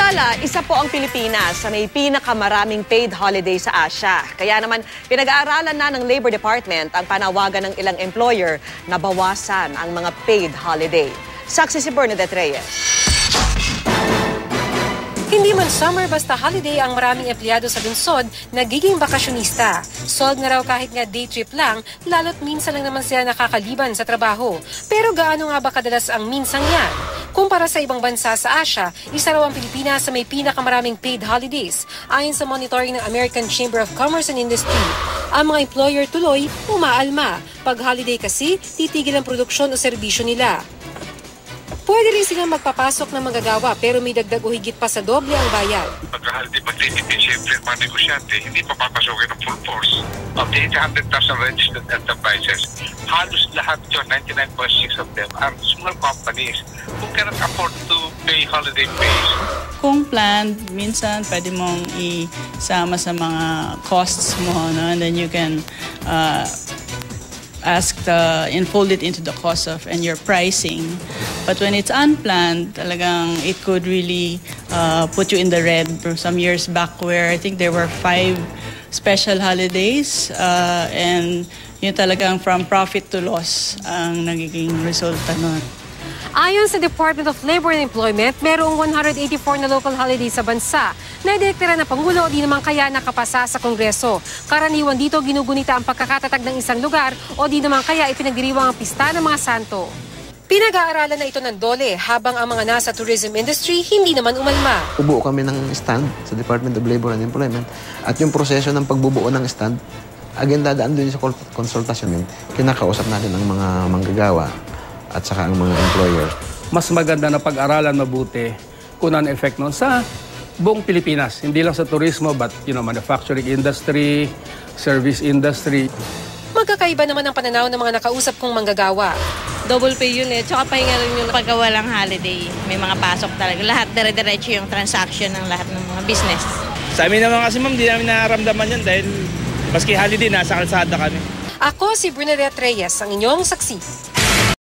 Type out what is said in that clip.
Samantala, isa po ang Pilipinas sa may pinakamaraming paid holiday sa Asia. Kaya naman, pinag-aaralan na ng Labor Department ang panawagan ng ilang employer na bawasan ang mga paid holiday. Saksi si Bernadette Reyes. Hindi man summer basta holiday ang maraming empleyado sa lungsod, nagiging bakasyonista. Solve na raw kahit nga day trip lang, lalo't minsan lang naman sila nakakaliban sa trabaho. Pero gaano nga ba kadalas ang minsang yan? Kumpara sa ibang bansa sa Asia, isa raw ang Pilipinas sa may pinakamaraming paid holidays. Ayon sa monitoring ng American Chamber of Commerce and Industry, ang mga employer tuloy umaalma. Pag holiday kasi, titigil ang produksyon o serbisyo nila. Pwede rin silang magpapasok ng manggagawa pero may dagdag o higit pa sa doble ang bayad. Pag-holiday magtitipid, siyempre mga negosyante, hindi papapasokin ng full force. Of the 800,000 registered enterprises, halos lahat yun, 99.6 of them, are small companies who cannot afford to pay holiday pays. Kung planned, minsan pwede mong isama sa mga costs mo, no? And then you can enfold it into the cost of and your pricing. But when it's unplanned, talagang it could really put you in the red. Some years back where I think there were 5 special holidays and yun talagang from profit to loss ang nagiging resulta nun. Ayon sa Department of Labor and Employment, merong 184 na local holidays sa bansa na idineklara na Pangulo di naman kaya nakapasa sa Kongreso. Karaniwan dito ginugunita ang pagkakatatag ng isang lugar o di naman kaya ipinagdiriwang ang pista ng mga santo. Pinag-aaralan na ito ng DOLE habang ang mga nasa tourism industry hindi naman umalma. Bubuo kami ng stand sa Department of Labor and Employment at yung proseso ng pagbubuo ng stand, again dadaan din sa konsultasyon, kinakausap natin ang mga manggagawa at saka ang mga employers. Mas maganda na pag-aralan mabuti kung ano effect nun sa buong Pilipinas. Hindi lang sa turismo but manufacturing industry, service industry. Magkakaiba naman ang pananaw ng mga nakausap kong manggagawa. Double pay yun tsaka pahinga rin yung pagka walang holiday. May mga pasok talaga. Lahat dire-diretso yung transaction ng lahat ng mga business. Sa amin naman kasi ma'am, di namin nararamdaman yan dahil maski holiday, nasa kalsada kami. Ako si Bernadette Reyes, ang inyong saksi.